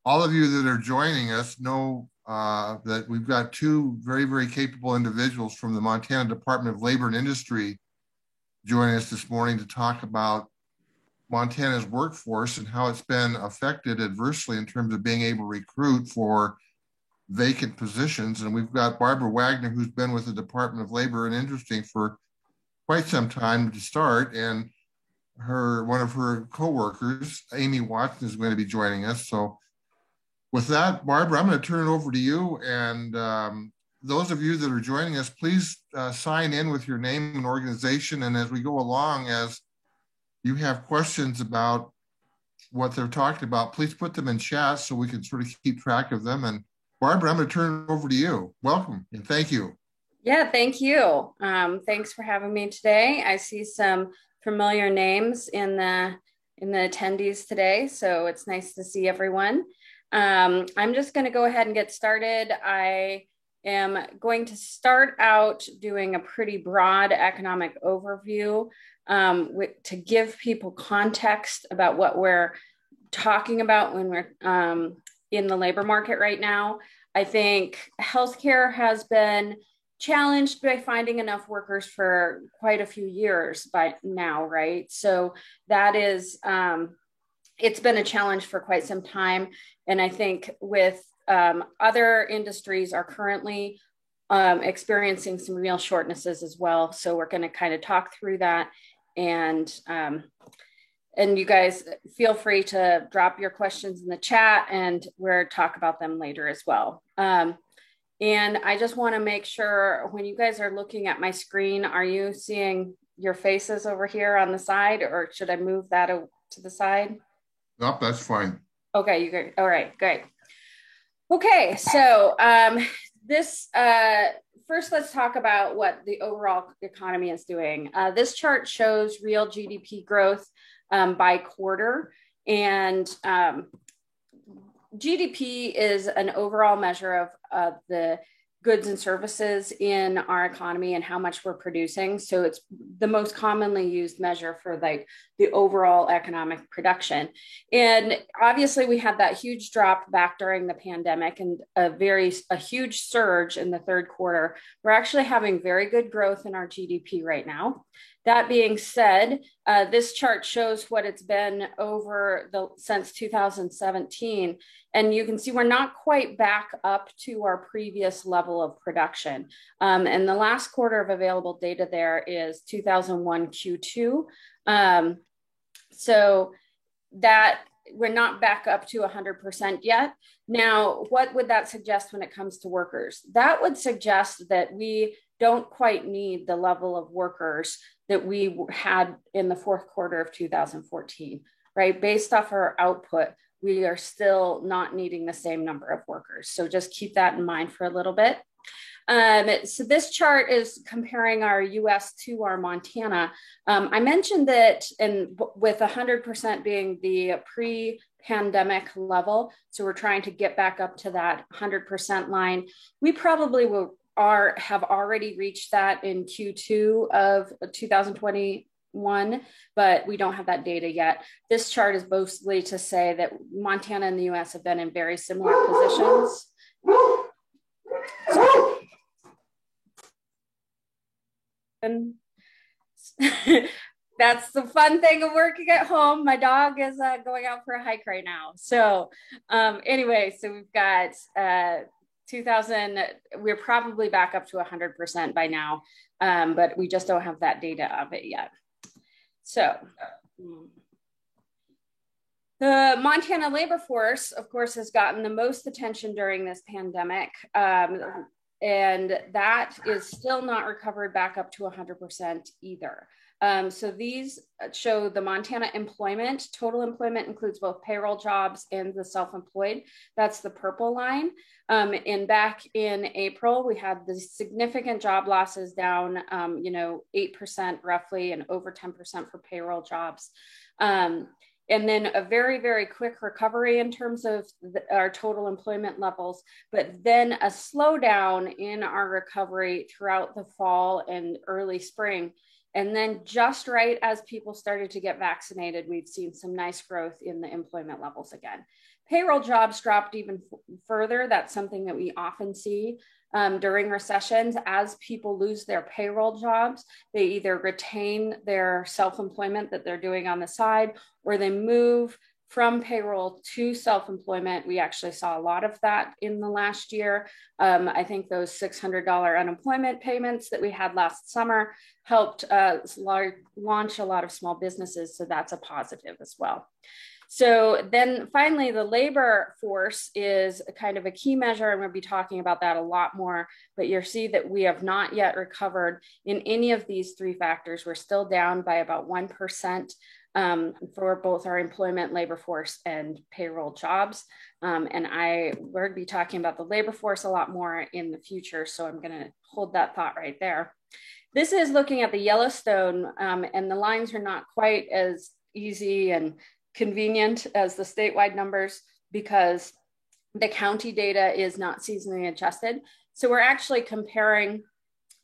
All of you that are joining us know that we've got two very, very capable individuals from the Montana Department of Labor and Industry joining us this morning to talk about Montana's workforce and how it's been affected adversely in terms of being able to recruit for vacant positions. And we've got Barbara Wagner, who's been with the Department of Labor and Industry for quite some time to start, and one of her co-workers, Amy Watson, is going to be joining us. So with that, Barbara, I'm going to turn it over to you. And those of you that are joining us, please sign in with your name and organization. And as we go along, as you have questions about what they're talking about, please put them in chat so we can sort of keep track of them. And Barbara, I'm going to turn it over to you. Welcome and thank you. Yeah, thank you. Thanks for having me today. I see some familiar names in the attendees today, so it's nice to see everyone. I'm just going to go ahead and get started. I am going to start out doing a pretty broad economic overview to give people context about what we're talking about when we're in the labor market right now. I think healthcare has been challenged by finding enough workers for quite a few years by now, right? So that is, it's been a challenge for quite some time. And I think with other industries are currently experiencing some real shortnesses as well. So we're going to kind of talk through that, and you guys feel free to drop your questions in the chat, and we'll talk about them later as well. And I just want to make sure when you guys are looking at my screen, are you seeing your faces over here on the side, or should I move that to the side? Nope, that's fine. Okay, you good. All right, great. Okay, so first let's talk about what the overall economy is doing. This chart shows real GDP growth by quarter, and GDP is an overall measure of the goods and services in our economy and how much we're producing. So it's the most commonly used measure for like the overall economic production. And obviously we had that huge drop back during the pandemic and a huge surge in the third quarter. We're actually having very good growth in our GDP right now. That being said, this chart shows what it's been since 2017. And you can see we're not quite back up to our previous level of production. And the last quarter of available data there is 2001 Q2. So that we're not back up to 100% yet. Now, what would that suggest when it comes to workers? That would suggest that we don't quite need the level of workers that we had in the fourth quarter of 2014, right? Based off our output, we are still not needing the same number of workers. So just keep that in mind for a little bit. So this chart is comparing our US to our Montana. I mentioned that with 100% being the pre-pandemic level, so we're trying to get back up to that 100% line. We probably have already reached that in Q2 of 2021, but we don't have that data yet. This chart is mostly to say that Montana and the US have been in very similar positions. And that's the fun thing of working at home. My dog is going out for a hike right now. So anyway, so we've got 2000, we're probably back up to 100% by now, but we just don't have that data of it yet. So the Montana labor force, of course, has gotten the most attention during this pandemic. And that is still not recovered back up to 100% either. So these show the Montana employment. Total employment includes both payroll jobs and the self-employed. That's the purple line. And back in April, we had the significant job losses down, 8% roughly, and over 10% for payroll jobs. And then a very, very quick recovery in terms of our total employment levels, but then a slowdown in our recovery throughout the fall and early spring. And then just right as people started to get vaccinated, we've seen some nice growth in the employment levels again. Payroll jobs dropped even further. That's something that we often see during recessions. As people lose their payroll jobs, they either retain their self-employment that they're doing on the side, or they move from payroll to self-employment. We actually saw a lot of that in the last year. I think those $600 unemployment payments that we had last summer helped launch a lot of small businesses. So that's a positive as well. So then finally, the labor force is kind of a key measure, and we'll be talking about that a lot more, but you'll see that we have not yet recovered in any of these three factors. We're still down by about 1% for both our employment, labor force, and payroll jobs. And we're going to be talking about the labor force a lot more in the future, so I'm going to hold that thought right there. This is looking at the Yellowstone, and the lines are not quite as easy and convenient as the statewide numbers because the county data is not seasonally adjusted. So we're actually comparing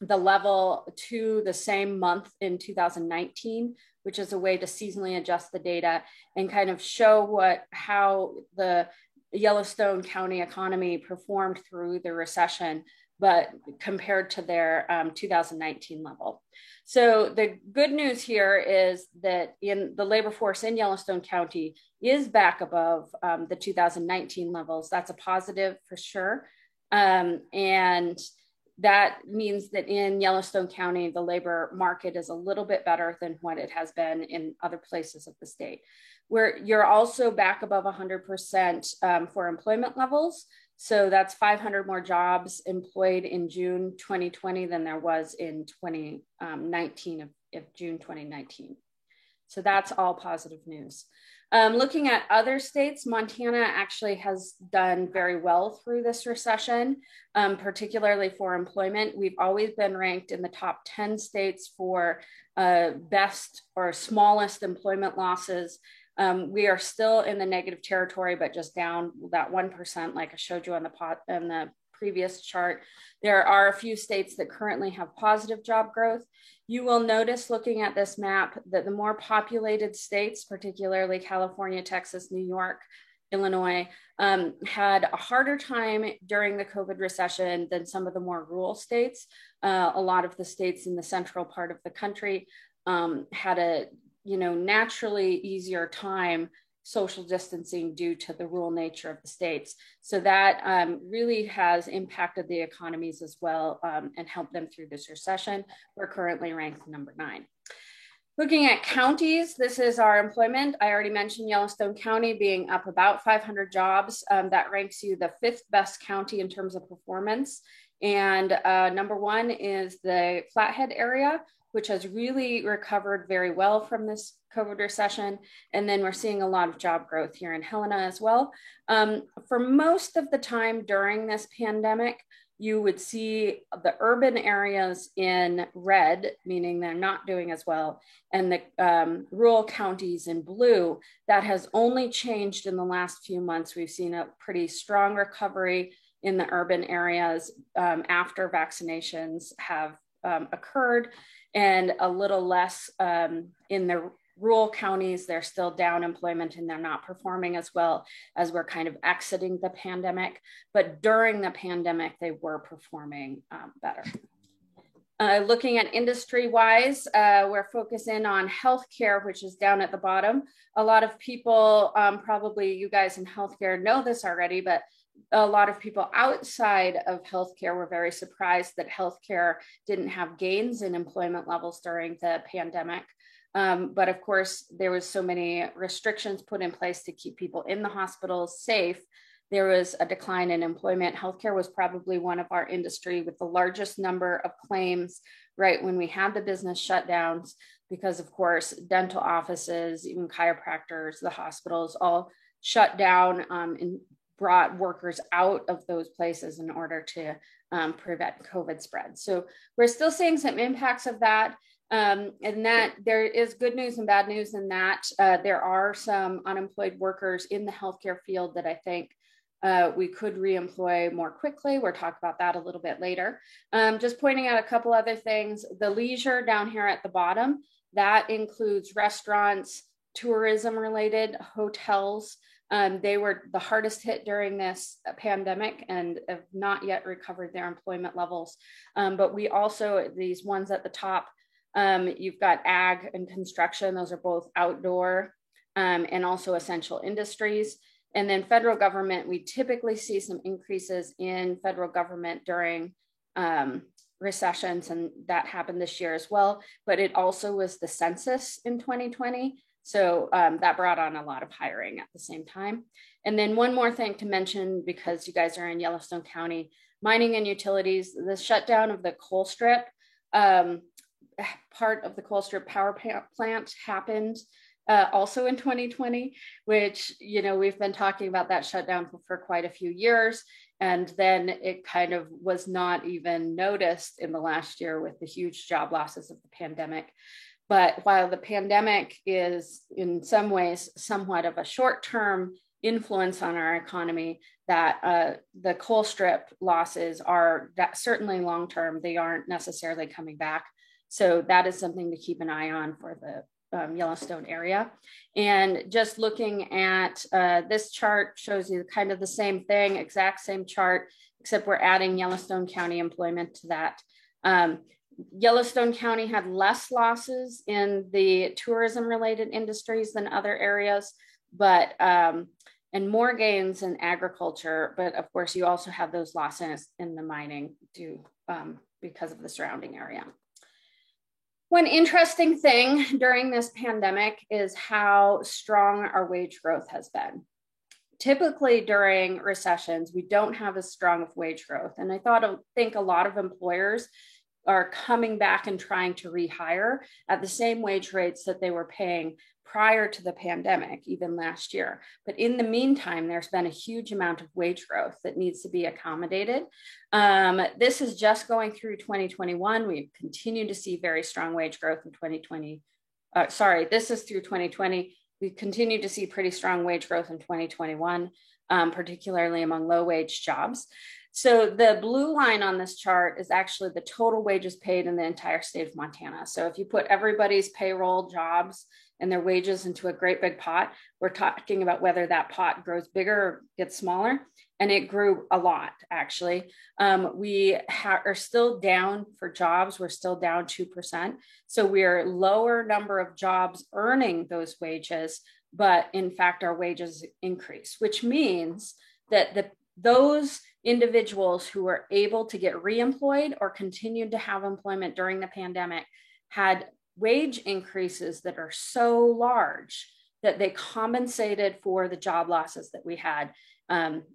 the level to the same month in 2019, which is a way to seasonally adjust the data and kind of show how the Yellowstone County economy performed through the recession, but compared to their 2019 level. So the good news here is that in the labor force in Yellowstone County is back above the 2019 levels. That's a positive for sure. And that means that in Yellowstone County, the labor market is a little bit better than what it has been in other places of the state. Where you're also back above 100% for employment levels. So that's 500 more jobs employed in June 2020 than there was in 2019 of June 2019. So that's all positive news. Looking at other states, Montana actually has done very well through this recession, particularly for employment. We've always been ranked in the top 10 states for best or smallest employment losses. We are still in the negative territory, but just down that 1%, like I showed you on the previous chart. There are a few states that currently have positive job growth. You will notice looking at this map that the more populated states, particularly California, Texas, New York, Illinois, had a harder time during the COVID recession than some of the more rural states. A lot of the states in the central part of the country had a naturally easier time social distancing due to the rural nature of the states. So that really has impacted the economies as well and helped them through this recession. We're currently ranked number 9. Looking at counties, this is our employment. I already mentioned Yellowstone County being up about 500 jobs. That ranks you the 5th best county in terms of performance. And number 1 is the Flathead area, which has really recovered very well from this COVID recession. And then we're seeing a lot of job growth here in Helena as well. For most of the time during this pandemic, you would see the urban areas in red, meaning they're not doing as well, and the rural counties in blue. That has only changed in the last few months. We've seen a pretty strong recovery in the urban areas after vaccinations have occurred, and a little less in the rural counties. They're still down employment and they're not performing as well as we're kind of exiting the pandemic. But during the pandemic, they were performing better. Looking at industry-wise, we're focusing on healthcare, which is down at the bottom. A lot of people, probably you guys in healthcare know this already, but a lot of people outside of healthcare were very surprised that healthcare didn't have gains in employment levels during the pandemic. But of course, there was so many restrictions put in place to keep people in the hospitals safe. There was a decline in employment. Healthcare was probably one of our industry with the largest number of claims right when we had the business shutdowns, because of course, dental offices, even chiropractors, the hospitals all shut down and brought workers out of those places in order to prevent COVID spread. So we're still seeing some impacts of that. And that there is good news and bad news in that there are some unemployed workers in the healthcare field that I think we could reemploy more quickly. We'll talk about that a little bit later. Just pointing out a couple other things. The leisure down here at the bottom, that includes restaurants, tourism related, hotels. They were the hardest hit during this pandemic and have not yet recovered their employment levels. But we also, these ones at the top, you've got ag and construction. Those are both outdoor and also essential industries. And then federal government, we typically see some increases in federal government during recessions, and that happened this year as well. But it also was the census in 2020. So that brought on a lot of hiring at the same time. And then one more thing to mention, because you guys are in Yellowstone County, mining and utilities, the shutdown of the Colstrip, part of the Colstrip power plant happened also in 2020, which, you know, we've been talking about that shutdown for quite a few years. And then it kind of was not even noticed in the last year with the huge job losses of the pandemic. But while the pandemic is in some ways somewhat of a short-term influence on our economy, that the Colstrip losses are that certainly long-term. They aren't necessarily coming back. So that is something to keep an eye on for the Yellowstone area. And just looking at this chart shows you kind of the same thing, exact same chart, except we're adding Yellowstone County employment to that. Yellowstone County had less losses in the tourism related industries than other areas, but and more gains in agriculture. But of course, you also have those losses in the mining due because of the surrounding area. One interesting thing during this pandemic is how strong our wage growth has been. Typically during recessions, we don't have as strong of wage growth. And I think a lot of employers are coming back and trying to rehire at the same wage rates that they were paying prior to the pandemic, even last year. But in the meantime, there's been a huge amount of wage growth that needs to be accommodated. This is just going through 2021. We've continued to see very strong wage growth in 2020. This is through 2020. We continue to see pretty strong wage growth in 2021, particularly among low wage jobs. So the blue line on this chart is actually the total wages paid in the entire state of Montana. So if you put everybody's payroll jobs and their wages into a great big pot, we're talking about whether that pot grows bigger or gets smaller. And it grew a lot, actually. We are still down for jobs. We're still down 2%. So we're lower number of jobs earning those wages, but in fact, our wages increase, which means that those individuals who were able to get reemployed or continued to have employment during the pandemic had wage increases that are so large that they compensated for the job losses that we had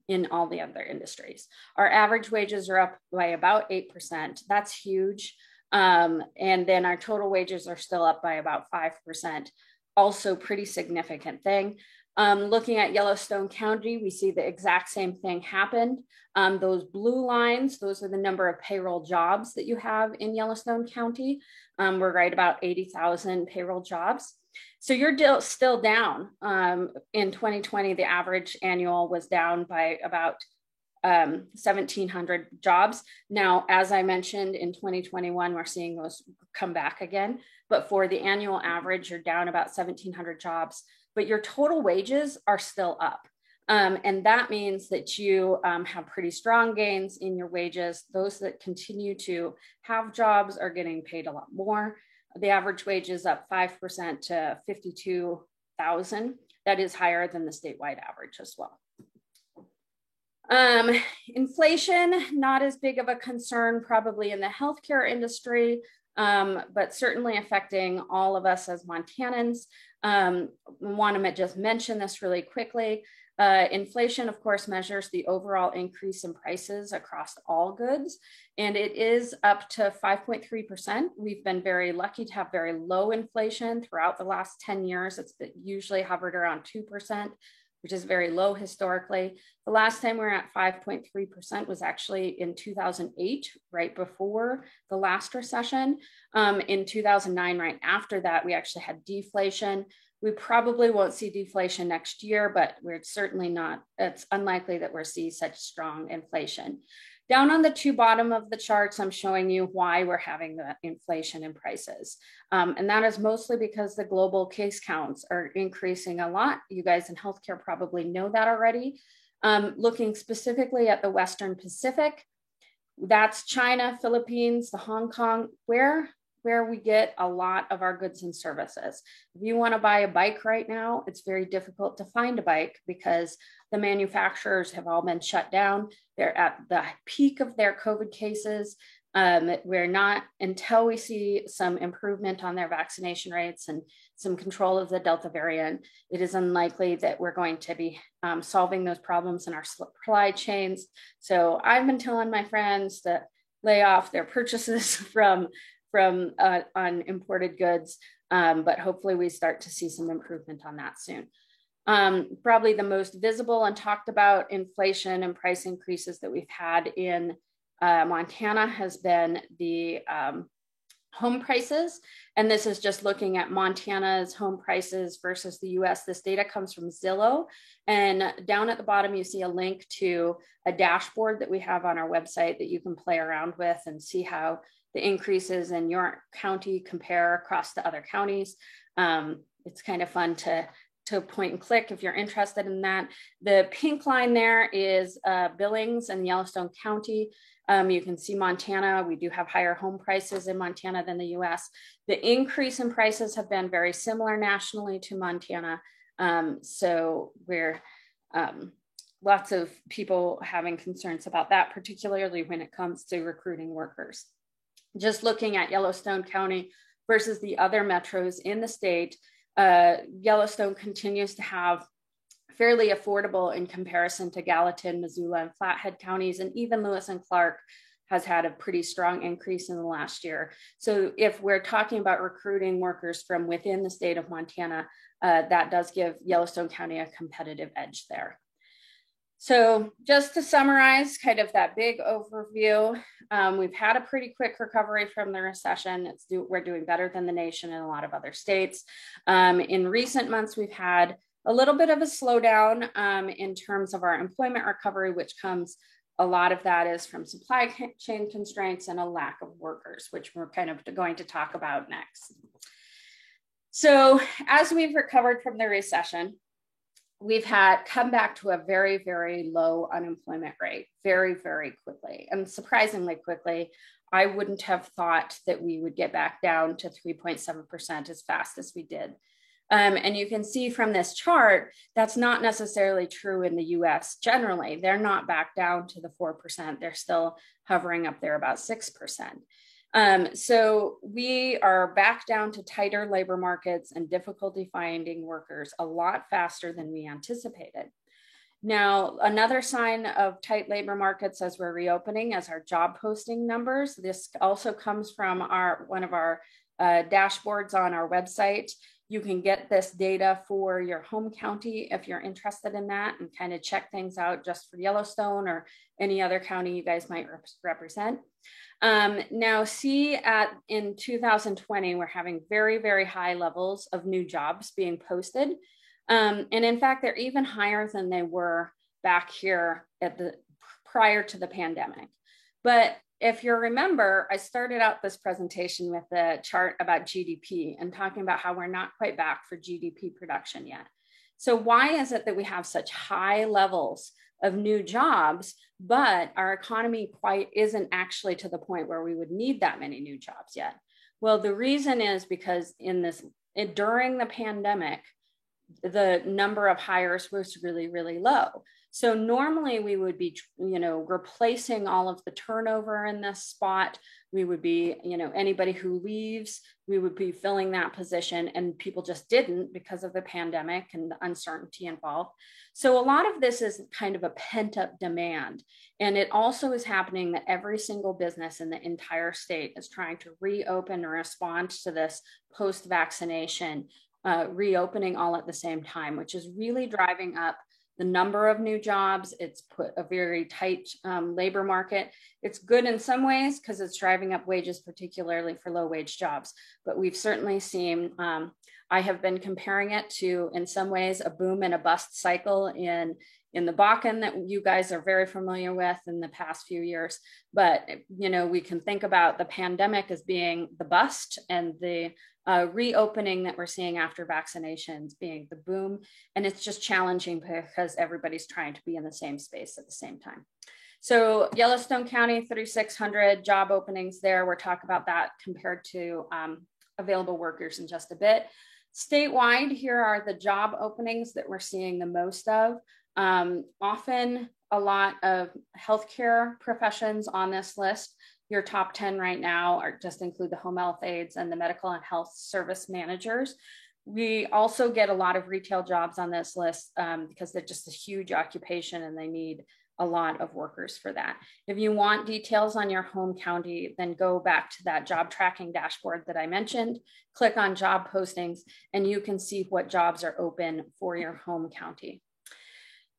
in all the other industries. Our average wages are up by about 8%. That's huge. And then our total wages are still up by about 5%. Also pretty significant thing. Looking at Yellowstone County, we see the exact same thing happened. Those blue lines, those are the number of payroll jobs that you have in Yellowstone County. We're right about 80,000 payroll jobs. So you're still down. In 2020, the average annual was down by about 1,700 jobs. Now, as I mentioned, in 2021, we're seeing those come back again. But for the annual average, you're down about 1,700 jobs, but your total wages are still up. And that means that you have pretty strong gains in your wages. Those that continue to have jobs are getting paid a lot more. The average wage is up 5% to $52,000. That is higher than the statewide average as well. Inflation, not as big of a concern probably in the healthcare industry, but certainly affecting all of us as Montanans. Want to just mention this really quickly. Inflation, of course, measures the overall increase in prices across all goods, and it is up to 5.3%. We've been very lucky to have very low inflation throughout the last 10 years. It's usually hovered around 2%, which is very low historically. The last time we were at 5.3% was actually in 2008, right before the last recession. In 2009, right after that, we actually had deflation. We probably won't see deflation next year, but we're certainly not, it's unlikely that we'll see such strong inflation. Down on the two bottom of the charts, I'm showing you why we're having the inflation in prices. And that is mostly because the global case counts are increasing a lot. You guys in healthcare probably know that already. Looking specifically at the Western Pacific, that's China, Philippines, the Hong Kong, where we get a lot of our goods and services. If you want to buy a bike right now, it's very difficult to find a bike because the manufacturers have all been shut down. They're at the peak of their COVID cases. We're not, until we see some improvement on their vaccination rates and some control of the Delta variant, it is unlikely that we're going to be solving those problems in our supply chains. So I've been telling my friends to lay off their purchases from on imported goods, but hopefully we start to see some improvement on that soon. Probably the most visible and talked about inflation and price increases that we've had in Montana has been the home prices. And this is just looking at Montana's home prices versus the US. This data comes from Zillow. And down at the bottom, you see a link to a dashboard that we have on our website that you can play around with and see how the increases in your county compare across to other counties. It's kind of fun to point and click if you're interested in that. The pink line there is Billings and Yellowstone County. You can see Montana, we do have higher home prices in Montana than the US. The increase in prices have been very similar nationally to Montana. So we're lots of people having concerns about that, particularly when it comes to recruiting workers. Just looking at Yellowstone County versus the other metros in the state, Yellowstone continues to have fairly affordable in comparison to Gallatin, Missoula, and Flathead counties, and even Lewis and Clark has had a pretty strong increase in the last year. So if we're talking about recruiting workers from within the state of Montana, that does give Yellowstone County a competitive edge there. So just to summarize kind of that big overview, we've had a pretty quick recovery from the recession. We're doing better than the nation and a lot of other states. In recent months, we've had a little bit of a slowdown in terms of our employment recovery, which comes, a lot of that is from supply chain constraints and a lack of workers, which we're kind of going to talk about next. So as we've recovered from the recession, we've come back to a very, very low unemployment rate very, very quickly. And surprisingly quickly, I wouldn't have thought that we would get back down to 3.7% as fast as we did. And you can see from this chart, that's not necessarily true in the US generally. They're not back down to the 4%. They're still hovering up there about 6%. So we are back down to tighter labor markets and difficulty finding workers a lot faster than we anticipated. Now, another sign of tight labor markets as we're reopening is our job posting numbers. This also comes from one of our dashboards on our website. You can get this data for your home county if you're interested in that and kind of check things out just for Yellowstone or any other county you guys might represent. Now see in 2020, we're having very, very high levels of new jobs being posted. And in fact, they're even higher than they were back here prior to the pandemic. But if you remember, I started out this presentation with a chart about GDP and talking about how we're not quite back for GDP production yet. So why is it that we have such high levels of new jobs, but our economy quite isn't actually to the point where we would need that many new jobs yet? Well, the reason is because during the pandemic, the number of hires was really, really low. So normally we would be, replacing all of the turnover in this spot. We would be, anybody who leaves, we would be filling that position, and people just didn't because of the pandemic and the uncertainty involved. So a lot of this is kind of a pent up demand. And it also is happening that every single business in the entire state is trying to reopen or respond to this post-vaccination reopening all at the same time, which is really driving up the number of new jobs. It's put a very tight labor market. It's good in some ways because it's driving up wages, particularly for low wage jobs. But we've certainly seen I have been comparing it to, in some ways, a boom and a bust cycle in the Bakken that you guys are very familiar with in the past few years. But, you know, we can think about the pandemic as being the bust and the reopening that we're seeing after vaccinations being the boom. And it's just challenging because everybody's trying to be in the same space at the same time. So Yellowstone County, 3,600 job openings there. We'll talk about that compared to available workers in just a bit. Statewide, here are the job openings that we're seeing the most of. Often a lot of healthcare professions on this list. Your top 10 right now are just include the home health aides and the medical and health service managers. We also get a lot of retail jobs on this list because they're just a huge occupation and they need a lot of workers for that. If you want details on your home county, then go back to that job tracking dashboard that I mentioned, click on job postings, and you can see what jobs are open for your home county.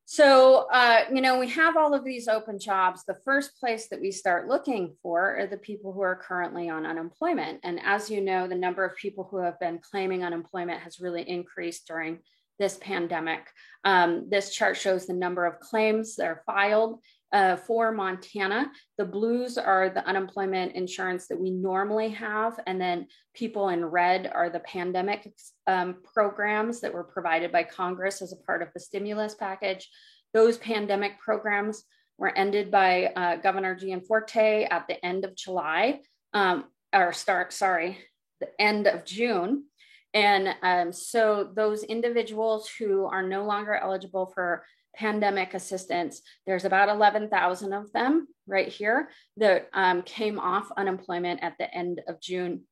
So, you know, we have all of these open jobs. The first place that we start looking for are the people who are currently on unemployment. And as you know, the number of people who have been claiming unemployment has really increased during this pandemic. This chart shows the number of claims that are filed for Montana. The blues are the unemployment insurance that we normally have. And then people in red are the pandemic programs that were provided by Congress as a part of the stimulus package. Those pandemic programs were ended by Governor Gianforte at the end of July, the end of June. And so those individuals who are no longer eligible for pandemic assistance, there's about 11,000 of them right here that came off unemployment at the end of June.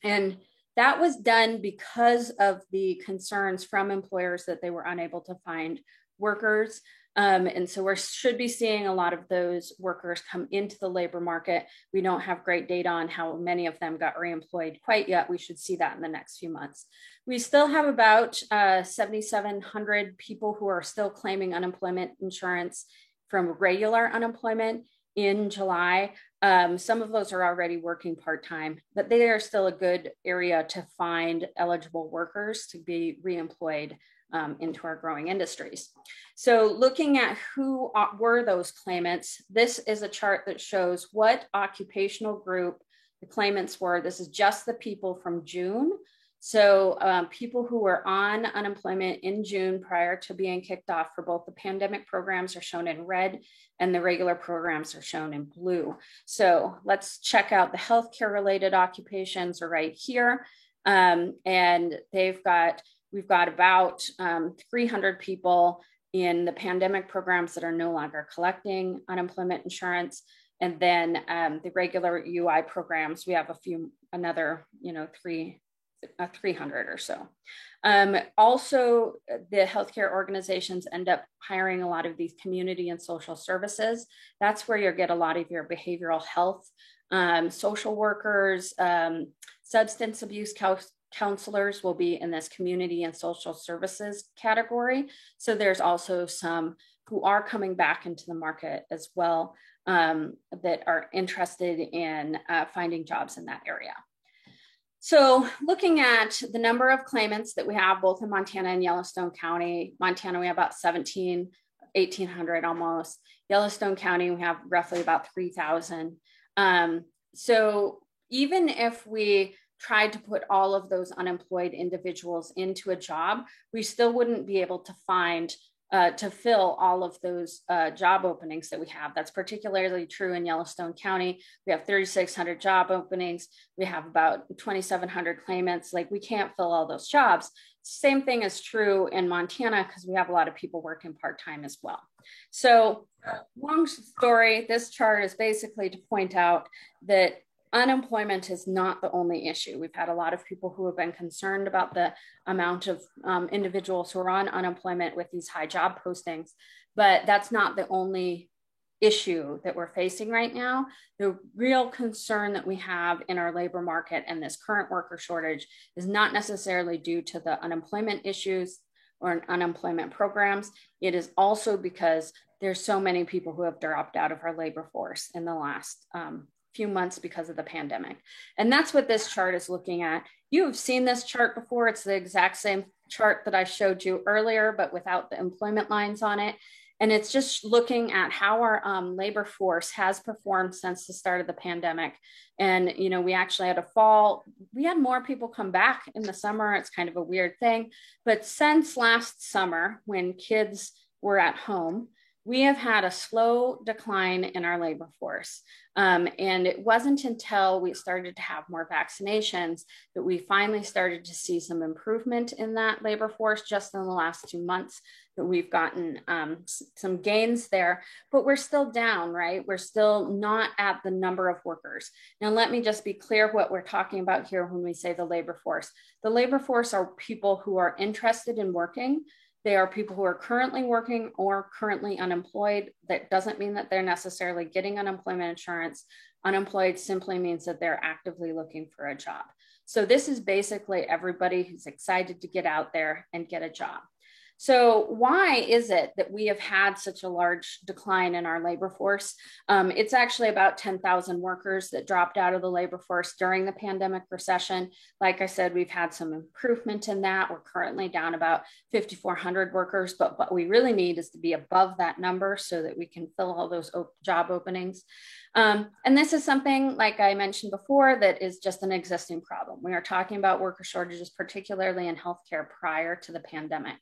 And that was done because of the concerns from employers that they were unable to find workers. And so we should be seeing a lot of those workers come into the labor market. We don't have great data on how many of them got reemployed quite yet. We should see that in the next few months. We still have about 7,700 people who are still claiming unemployment insurance from regular unemployment in July. Some of those are already working part-time, but they are still a good area to find eligible workers to be reemployed into our growing industries. So looking at who were those claimants, this is a chart that shows what occupational group the claimants were. This is just the people from June. So people who were on unemployment in June prior to being kicked off for both the pandemic programs are shown in red and the regular programs are shown in blue. So let's check out the healthcare related occupations are right here. And we've got about 300 people in the pandemic programs that are no longer collecting unemployment insurance. And then the regular UI programs, we have another 300 or so. Also, the healthcare organizations end up hiring a lot of these community and social services. That's where you'll get a lot of your behavioral health, social workers, substance abuse counselors will be in this community and social services category. So there's also some who are coming back into the market as well that are interested in finding jobs in that area. So looking at the number of claimants that we have both in Montana and Yellowstone County, Montana, we have about 1,800 almost. Yellowstone County, we have roughly about 3,000. So even if we tried to put all of those unemployed individuals into a job, we still wouldn't be able to find to fill all of those job openings that we have. That's particularly true in Yellowstone County. We have 3,600 job openings. We have about 2,700 claimants. Like, we can't fill all those jobs. Same thing is true in Montana because we have a lot of people working part-time as well. So long story, this chart is basically to point out that unemployment is not the only issue. We've had a lot of people who have been concerned about the amount of individuals who are on unemployment with these high job postings, but that's not the only issue that we're facing right now. The real concern that we have in our labor market and this current worker shortage is not necessarily due to the unemployment issues or unemployment programs. It is also because there's so many people who have dropped out of our labor force in the last few months because of the pandemic. And that's what this chart is looking at. You have seen this chart before. It's the exact same chart that I showed you earlier, but without the employment lines on it. And it's just looking at how our labor force has performed since the start of the pandemic. And, you know, we actually had a fall. We had more people come back in the summer. It's kind of a weird thing. But since last summer, when kids were at home, we have had a slow decline in our labor force. And it wasn't until we started to have more vaccinations that we finally started to see some improvement in that labor force just in the last 2 months, that we've gotten some gains there, but we're still down, right? We're still not at the number of workers. Now, let me just be clear what we're talking about here when we say the labor force. The labor force are people who are interested in working. They are people who are currently working or currently unemployed. That doesn't mean that they're necessarily getting unemployment insurance. Unemployed simply means that they're actively looking for a job. So this is basically everybody who's excited to get out there and get a job. So why is it that we have had such a large decline in our labor force? It's actually about 10,000 workers that dropped out of the labor force during the pandemic recession. Like I said, we've had some improvement in that. We're currently down about 5,400 workers, but what we really need is to be above that number so that we can fill all those job openings. And this is something, like I mentioned before, that is just an existing problem. We are talking about worker shortages, particularly in healthcare prior to the pandemic.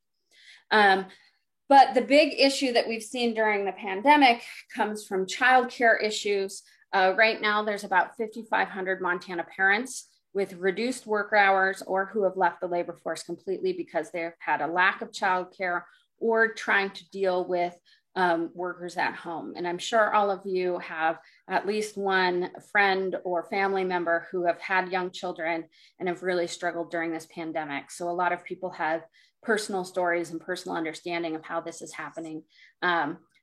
But the big issue that we've seen during the pandemic comes from childcare issues. Right now, there's about 5,500 Montana parents with reduced work hours or who have left the labor force completely because they've had a lack of childcare or trying to deal with workers at home. And I'm sure all of you have at least one friend or family member who have had young children and have really struggled during this pandemic. So a lot of people have personal stories and personal understanding of how this is happening.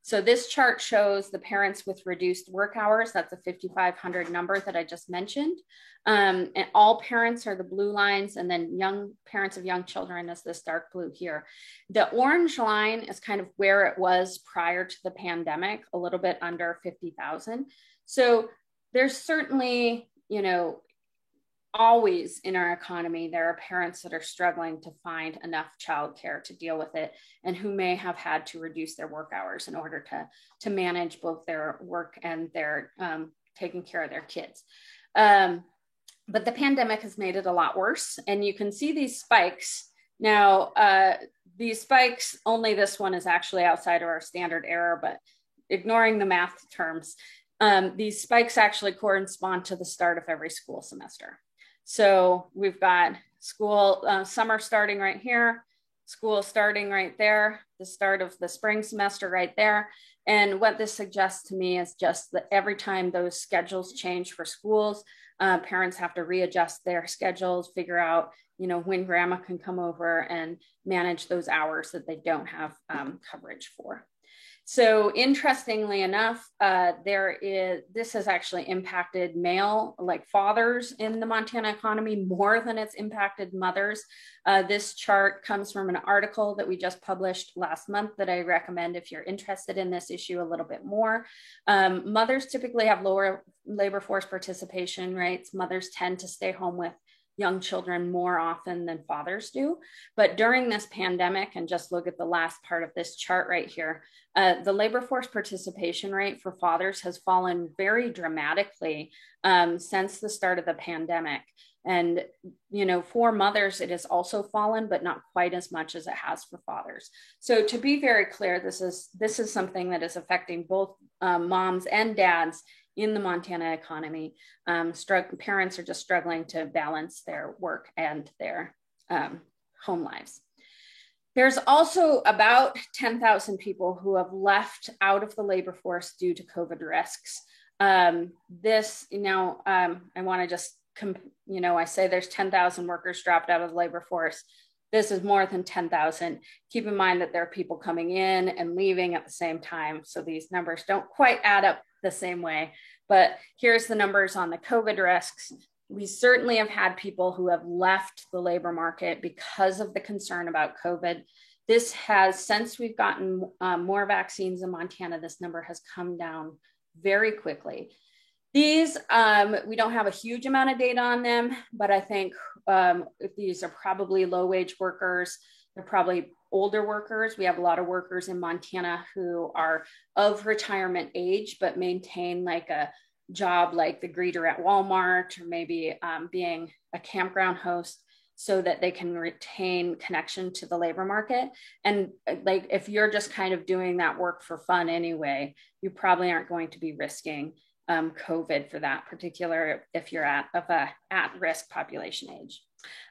So this chart shows the parents with reduced work hours. That's a 5,500 number that I just mentioned. And all parents are the blue lines, and then young parents of young children is this dark blue here. The orange line is kind of where it was prior to the pandemic, a little bit under 50,000. So there's certainly, you know, always in our economy, there are parents that are struggling to find enough childcare to deal with it and who may have had to reduce their work hours in order to manage both their work and their taking care of their kids. But the pandemic has made it a lot worse. And you can see these spikes. Now, these spikes, only this one is actually outside of our standard error, but ignoring the math terms, these spikes actually correspond to the start of every school semester. So we've got school, summer starting right here, school starting right there, the start of the spring semester right there. And what this suggests to me is just that every time those schedules change for schools, parents have to readjust their schedules, figure out, you know, when grandma can come over and manage those hours that they don't have coverage for. So interestingly enough, this has actually impacted male, like fathers in the Montana economy more than it's impacted mothers. This chart comes from an article that we just published last month that I recommend if you're interested in this issue a little bit more. Mothers typically have lower labor force participation rates. Mothers tend to stay home with young children more often than fathers do. But during this pandemic, and just look at the last part of this chart right here, the labor force participation rate for fathers has fallen very dramatically since the start of the pandemic. And, you know, for mothers, it has also fallen, but not quite as much as it has for fathers. So to be very clear, this is something that is affecting both moms and dads in the Montana economy. Parents are just struggling to balance their work and their home lives. There's also about 10,000 people who have left out of the labor force due to COVID risks. I want to just, I say there's 10,000 workers dropped out of the labor force. This is more than 10,000. Keep in mind that there are people coming in and leaving at the same time. So these numbers don't quite add up the same way. But here's the numbers on the COVID risks. We certainly have had people who have left the labor market because of the concern about COVID. This has, since we've gotten more vaccines in Montana, this number has come down very quickly. These, we don't have a huge amount of data on them, but I think these are probably low wage workers. They're probably older workers. We have a lot of workers in Montana who are of retirement age, but maintain like a job like the greeter at Walmart, or maybe being a campground host, so that they can retain connection to the labor market. And like, if you're just kind of doing that work for fun anyway, you probably aren't going to be risking COVID for that particular, if you're at risk population age.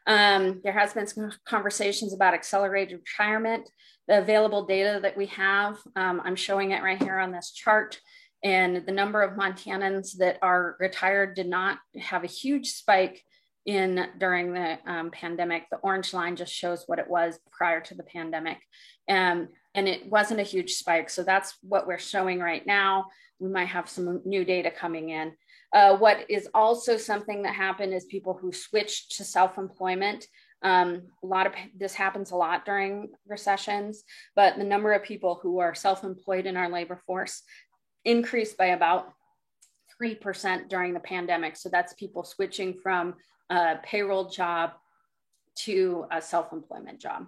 There has been some conversations about accelerated retirement. The available data that we have, I'm showing it right here on this chart, and the number of Montanans that are retired did not have a huge spike during the pandemic. The orange line just shows what it was prior to the pandemic. And it wasn't a huge spike. So that's what we're showing right now. We might have some new data coming in. What is also something that happened is people who switched to self-employment. This happens a lot during recessions, but the number of people who are self-employed in our labor force increased by about 3% during the pandemic. So that's people switching from a payroll job to a self-employment job.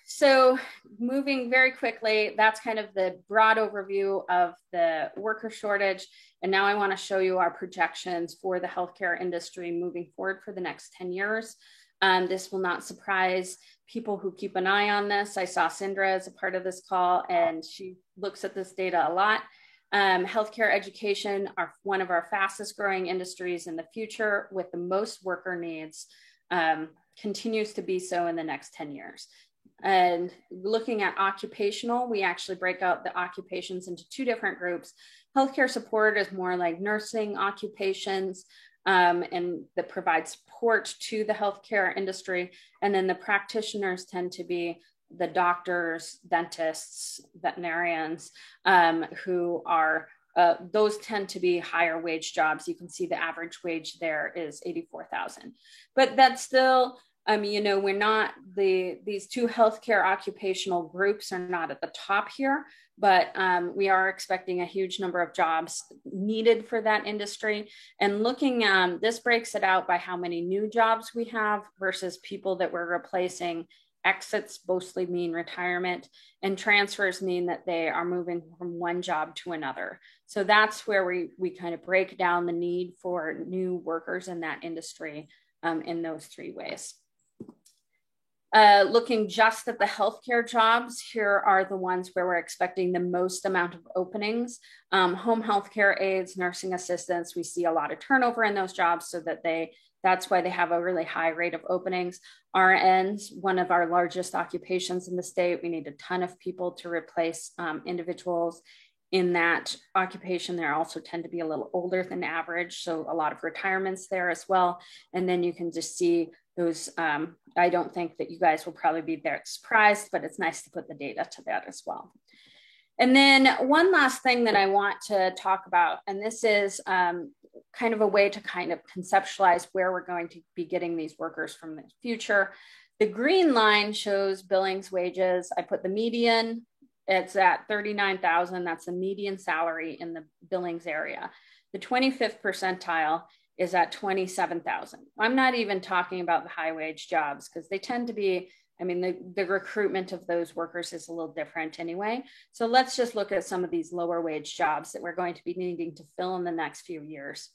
So moving very quickly, that's kind of the broad overview of the worker shortage. And now I want to show you our projections for the healthcare industry moving forward for the next 10 years. This will not surprise people who keep an eye on this. I saw Sindra as a part of this call, and she looks at this data a lot. Healthcare education are one of our fastest growing industries in the future, with the most worker needs, continues to be so in the next 10 years. And looking at occupational, we actually break out the occupations into two different groups. Healthcare support is more like nursing occupations, and that provide support to the healthcare industry. And then the practitioners tend to be the doctors, dentists, veterinarians, who are, those tend to be higher wage jobs. You can see the average wage there is 84,000, but that's still, we're not, these two healthcare occupational groups are not at the top here, but we are expecting a huge number of jobs needed for that industry. And looking, this breaks it out by how many new jobs we have versus people that we're replacing. Exits mostly mean retirement, and transfers mean that they are moving from one job to another. So that's where we kind of break down the need for new workers in that industry in those three ways. Looking just at the healthcare jobs, here are the ones where we're expecting the most amount of openings. Home healthcare aides, nursing assistants, we see a lot of turnover in those jobs, so that that's why they have a really high rate of openings. RNs, one of our largest occupations in the state. We need a ton of people to replace individuals in that occupation. They also tend to be a little older than average, so a lot of retirements there as well. And then you can just see those, I don't think that you guys will probably be there surprised, but it's nice to put the data to that as well. And then one last thing that I want to talk about, and this is kind of a way to kind of conceptualize where we're going to be getting these workers from the future. The green line shows billings wages. I put the median, it's at 39,000. That's the median salary in the billings area. The 25th percentile is at 27,000. I'm not even talking about the high wage jobs, because they tend to be, the recruitment of those workers is a little different anyway. So let's just look at some of these lower wage jobs that we're going to be needing to fill in the next few years.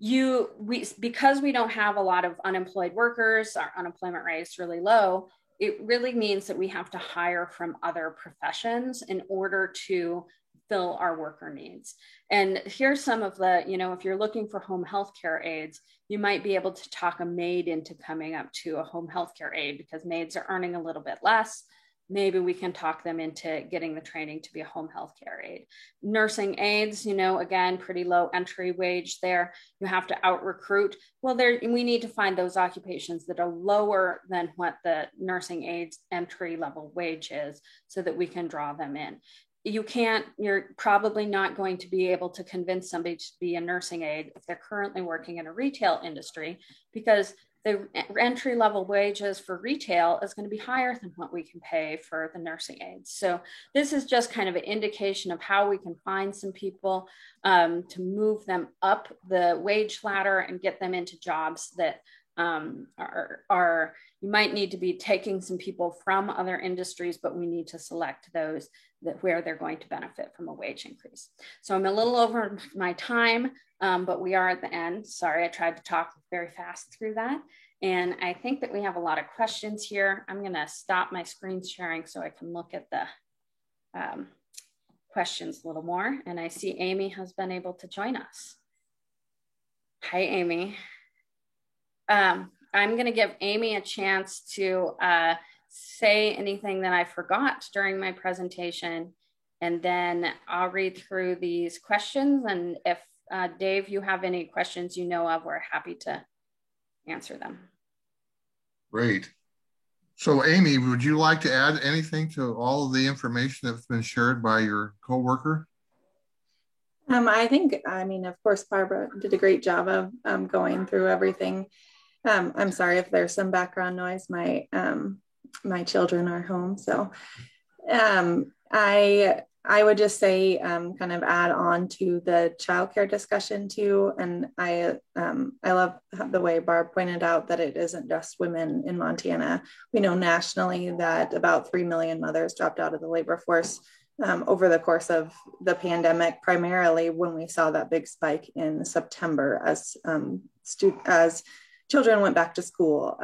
Because we don't have a lot of unemployed workers, our unemployment rate is really low. It really means that we have to hire from other professions in order to fill our worker needs. And here's some of the, if you're looking for home healthcare aides, you might be able to talk a maid into coming up to a home healthcare aide, because maids are earning a little bit less. Maybe we can talk them into getting the training to be a home healthcare aide. Nursing aides, again, pretty low entry wage there. You have to out recruit. Well, we need to find those occupations that are lower than what the nursing aides entry level wage is, so that we can draw them in. You're probably not going to be able to convince somebody to be a nursing aide if they're currently working in a retail industry, because the entry level wages for retail is going to be higher than what we can pay for the nursing aides. So this is just kind of an indication of how we can find some people to move them up the wage ladder and get them into jobs that are you might need to be taking some people from other industries, but we need to select those that where they're going to benefit from a wage increase. So I'm a little over my time, but we are at the end. Sorry, I tried to talk very fast through that. And I think that we have a lot of questions here. I'm gonna stop my screen sharing so I can look at the questions a little more. And I see Amy has been able to join us. Hi, Amy. I'm going to give Amy a chance to say anything that I forgot during my presentation, and then I'll read through these questions. And if Dave, you have any questions you know of, we're happy to answer them. Great. So Amy, would you like to add anything to all of the information that's been shared by your coworker? I mean, of course, Barbara did a great job of going through everything. I'm sorry if there's some background noise. My children are home, so I would just say kind of add on to the childcare discussion too. And I love the way Barb pointed out that it isn't just women in Montana. We know nationally that about 3 million mothers dropped out of the labor force over the course of the pandemic, primarily when we saw that big spike in September as children went back to school.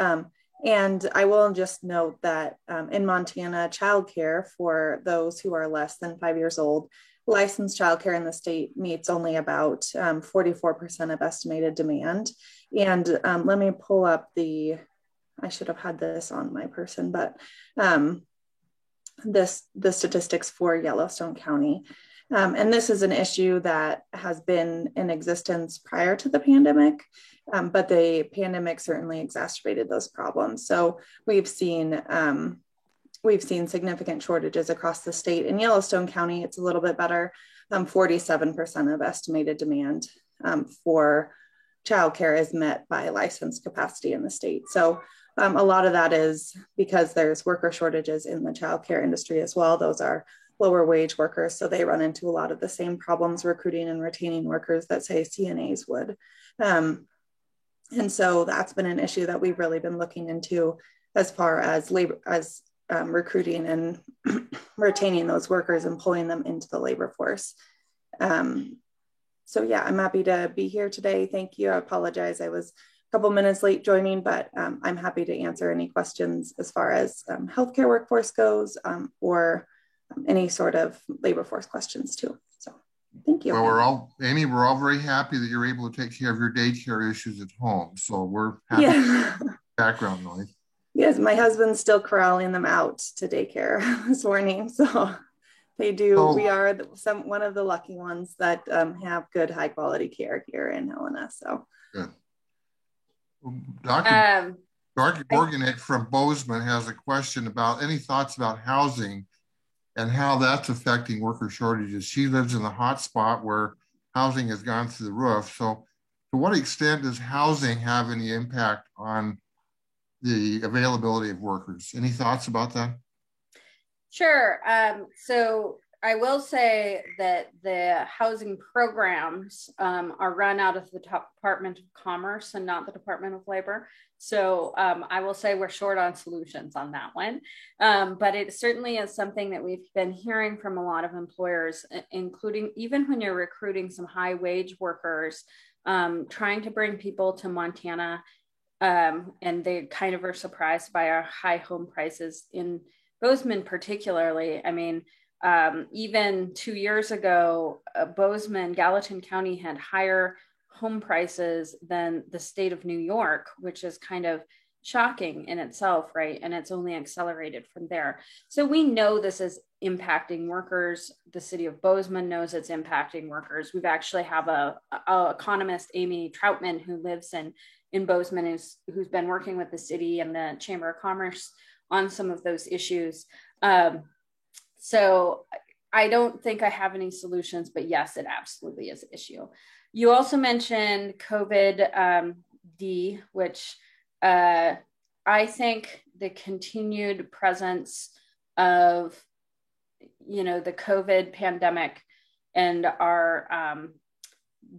And I will just note that in Montana, childcare for those who are less than 5 years old, licensed childcare in the state meets only about 44% of estimated demand. And let me pull up I should have had this on my person, but the statistics for Yellowstone County. And this is an issue that has been in existence prior to the pandemic, but the pandemic certainly exacerbated those problems. So we've seen significant shortages across the state. In Yellowstone County, it's a little bit better. 47% of estimated demand for childcare is met by licensed capacity in the state. So a lot of that is because there's worker shortages in the childcare industry as well. Those are lower wage workers, so they run into a lot of the same problems recruiting and retaining workers that, say, CNAs would. And so that's been an issue that we've really been looking into as far as recruiting and retaining those workers and pulling them into the labor force. So yeah, I'm happy to be here today. Thank you. I apologize. I was a couple minutes late joining, but I'm happy to answer any questions as far as healthcare workforce goes or any sort of labor force questions too. So thank you. Well, Amy, we're all very happy that you're able to take care of your daycare issues at home. So we're happy. Yeah. Background noise. Yes, my husband's still corralling them out to daycare this morning. So they do. So, we are one of the lucky ones that have good high quality care here in Helena. So good. Dr. Gorganek from Bozeman has a question about any thoughts about housing and how that's affecting worker shortages. She lives in the hot spot where housing has gone through the roof. So to what extent does housing have any impact on the availability of workers? Any thoughts about that? Sure. So I will say that the housing programs are run out of the Department of Commerce and not the Department of Labor. So I will say we're short on solutions on that one. But it certainly is something that we've been hearing from a lot of employers, including even when you're recruiting some high wage workers, trying to bring people to Montana. And they kind of are surprised by our high home prices in Bozeman particularly. I mean, even 2 years ago, Bozeman, Gallatin County had higher home prices than the state of New York, which is kind of shocking in itself, right? And it's only accelerated from there. So we know this is impacting workers. The city of Bozeman knows it's impacting workers. We've actually have a economist, Amy Troutman, who lives in Bozeman, who's been working with the city and the Chamber of Commerce on some of those issues. So I don't think I have any solutions, but yes, it absolutely is an issue. You also mentioned COVID-D, which I think the continued presence of, the COVID pandemic and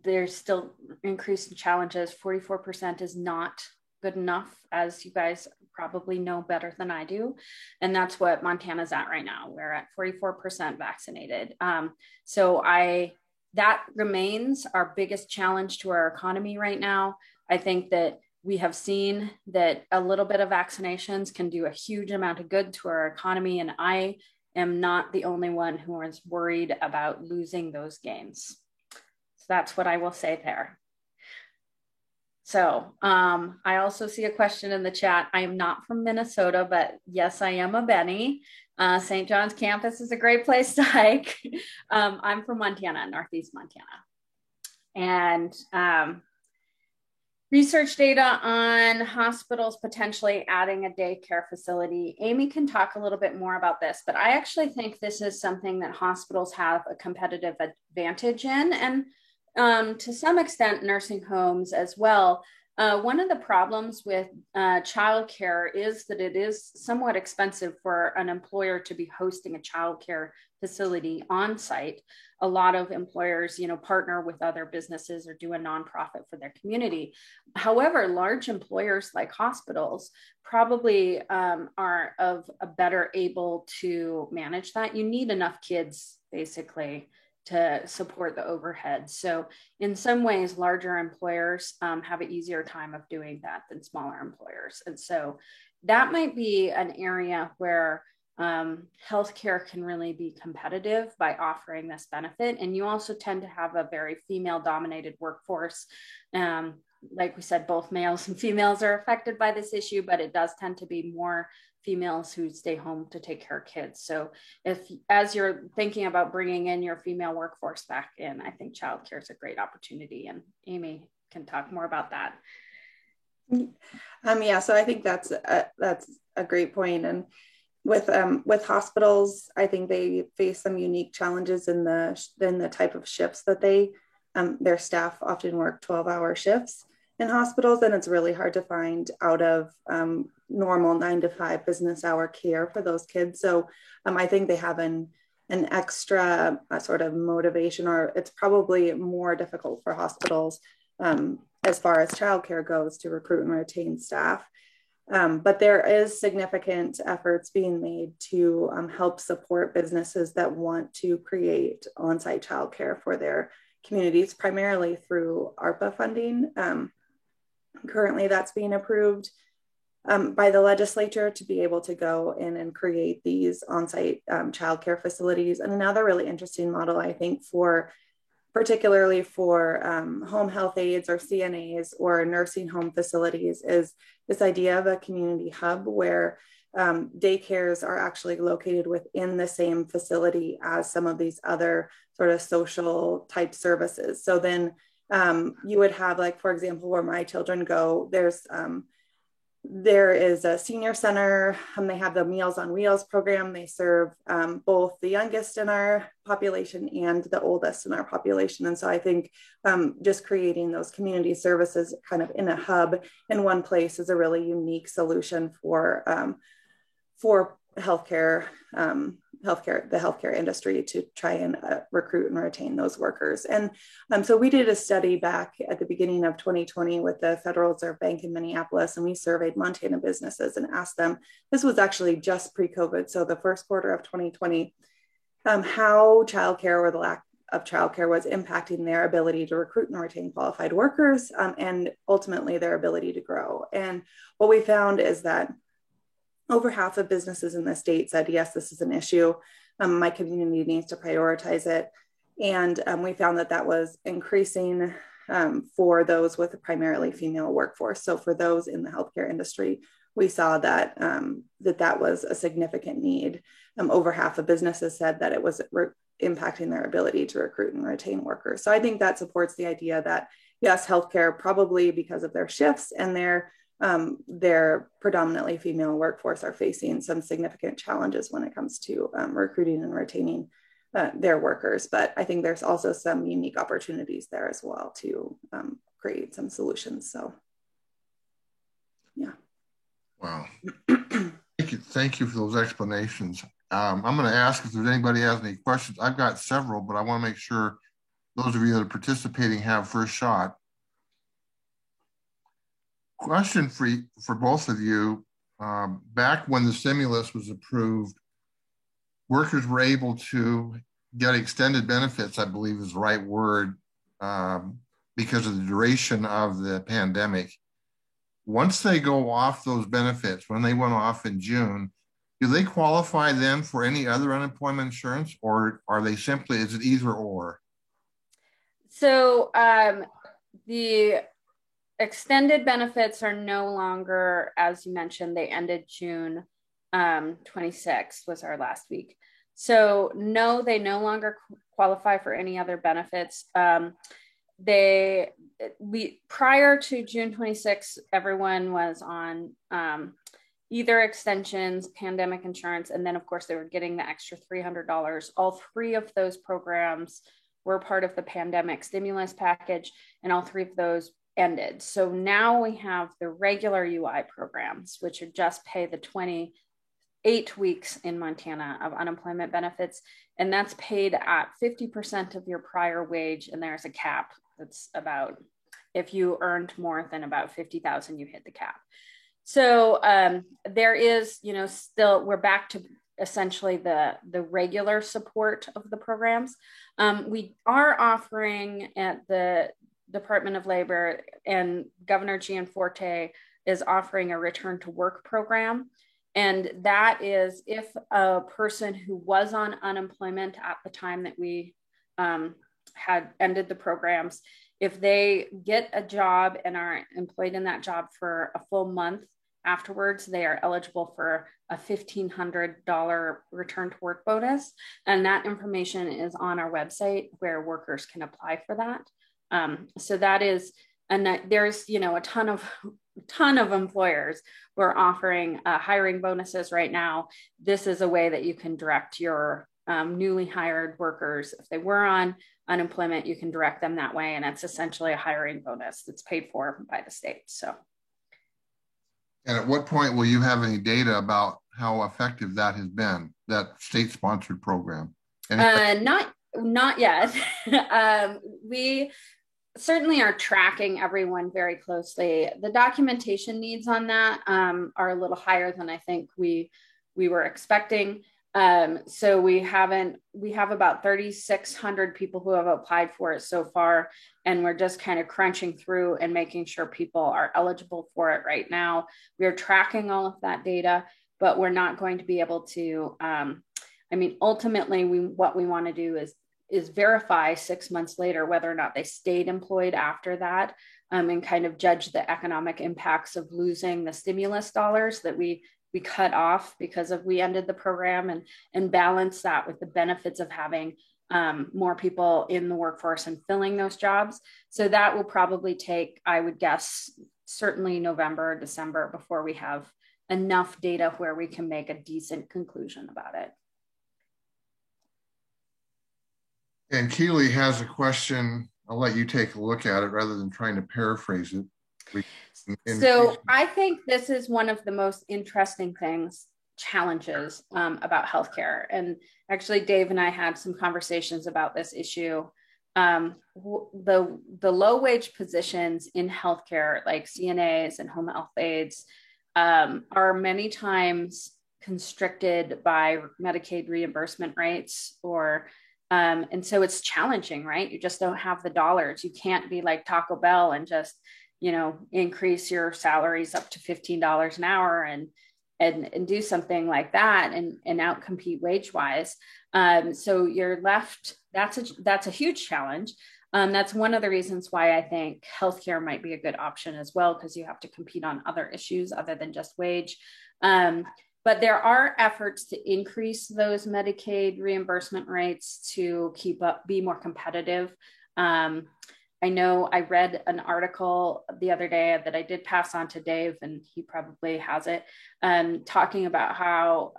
there's still increasing challenges. 44% is not good enough, as you guys probably know better than I do. And that's what Montana's at right now. We're at 44% vaccinated. That remains our biggest challenge to our economy right now. I think that we have seen that a little bit of vaccinations can do a huge amount of good to our economy. And I am not the only one who is worried about losing those gains. So that's what I will say there. So I also see a question in the chat. I am not from Minnesota, but yes, I am a Benny. St. John's campus is a great place to hike. I'm from Montana, Northeast Montana. And research data on hospitals potentially adding a daycare facility. Amy can talk a little bit more about this, but I actually think this is something that hospitals have a competitive advantage in, and to some extent, nursing homes as well. One of the problems with childcare is that it is somewhat expensive for an employer to be hosting a childcare facility on site. A lot of employers, partner with other businesses or do a nonprofit for their community. However, large employers like hospitals probably are of a better able to manage that. You need enough kids, basically, to support the overhead. So in some ways, larger employers have an easier time of doing that than smaller employers. And so that might be an area where healthcare can really be competitive by offering this benefit. And you also tend to have a very female dominated workforce. Like we said, both males and females are affected by this issue, but it does tend to be more females who stay home to take care of kids. So as you're thinking about bringing in your female workforce back in, I think childcare is a great opportunity, and Amy can talk more about that. Yeah, so I think that's a great point. And with hospitals, I think they face some unique challenges in the type of shifts that their staff often work 12-hour shifts in hospitals, and it's really hard to find out of normal 9-to-5 business hour care for those kids. So I think they have an extra sort of motivation, or it's probably more difficult for hospitals as far as childcare goes to recruit and retain staff. But there is significant efforts being made to help support businesses that want to create on-site childcare for their communities, primarily through ARPA funding. Currently, that's being approved by the legislature to be able to go in and create these on-site childcare facilities. And another really interesting model, I think, particularly for home health aides or CNAs or nursing home facilities, is this idea of a community hub where daycares are actually located within the same facility as some of these other sort of social type services. So then you would have, like, for example, where my children go, there is a senior center. They have the Meals on Wheels program. They serve both the youngest in our population and the oldest in our population. And so I think just creating those community services kind of in a hub in one place is a really unique solution for the healthcare industry to try and recruit and retain those workers. And so we did a study back at the beginning of 2020 with the Federal Reserve Bank in Minneapolis, and we surveyed Montana businesses and asked them, this was actually just pre-COVID, so the first quarter of 2020, how childcare or the lack of childcare was impacting their ability to recruit and retain qualified workers, and ultimately their ability to grow. And what we found is that over half of businesses in the state said, yes, this is an issue. My community needs to prioritize it. And we found that was increasing for those with a primarily female workforce. So for those in the healthcare industry, we saw that that was a significant need. Over half of businesses said that it was impacting their ability to recruit and retain workers. So I think that supports the idea that, yes, healthcare, probably because of their shifts and their predominantly female workforce, are facing some significant challenges when it comes to recruiting and retaining their workers. But I think there's also some unique opportunities there as well to create some solutions. So, Yeah. Wow. Thank you for those explanations. I'm going to ask if there's anybody has any questions. I've got several, but I want to make sure those of you that are participating have first shot. Question for both of you. Back when the stimulus was approved, workers were able to get extended benefits, I believe is the right word, because of the duration of the pandemic. Once they go off those benefits, when they went off in June, do they qualify then for any other unemployment insurance, or are they simply, is it either or? So the extended benefits are no longer, as you mentioned, they ended June 26th was our last week. So no, they no longer qualify for any other benefits. Prior to June 26th, everyone was on either extensions, pandemic insurance, and then of course they were getting the extra $300. All three of those programs were part of the pandemic stimulus package, and all three of those ended. So now we have the regular UI programs, which are just pay the 28 weeks in Montana of unemployment benefits, and that's paid at 50% of your prior wage, and there's a cap. That's about, if you earned more than about 50,000, you hit the cap. So there is, still, we're back to essentially the regular support of the programs. We are offering at the Department of Labor, and Governor Gianforte is offering a return to work program. And that is if a person who was on unemployment at the time that we had ended the programs, if they get a job and are employed in that job for a full month afterwards, they are eligible for a $1,500 return to work bonus. And that information is on our website where workers can apply for that. So that is, and there's, a ton of employers who are offering hiring bonuses right now. This is a way that you can direct your newly hired workers. If they were on unemployment, you can direct them that way. And it's essentially a hiring bonus that's paid for by the state. So. And at what point will you have any data about how effective that has been, that state-sponsored program? Not yet. We certainly are tracking everyone very closely. The documentation needs on that are a little higher than I think we were expecting. So we have about 3,600 people who have applied for it so far, and we're just kind of crunching through and making sure people are eligible for it right now. We are tracking all of that data, but we're not going to be able to, ultimately what we want to do is verify 6 months later whether or not they stayed employed after that, and kind of judge the economic impacts of losing the stimulus dollars that we cut off because we ended the program, and balance that with the benefits of having more people in the workforce and filling those jobs. So that will probably take, I would guess, certainly November, December before we have enough data where we can make a decent conclusion about it. And Keely has a question. I'll let you take a look at it rather than trying to paraphrase it. So I think this is one of the most interesting challenges about healthcare. And actually, Dave and I had some conversations about this issue. The low wage positions in healthcare, like CNAs and home health aides, are many times constricted by Medicaid reimbursement rates, and so it's challenging, right? You just don't have the dollars. You can't be like Taco Bell and just increase your salaries up to $15 an hour and do something like that and outcompete wage wise. So you're left, that's a huge challenge. That's one of the reasons why I think healthcare might be a good option as well, because you have to compete on other issues other than just wage. But there are efforts to increase those Medicaid reimbursement rates to be more competitive. I know I read an article the other day that I did pass on to Dave, and he probably has it, talking about how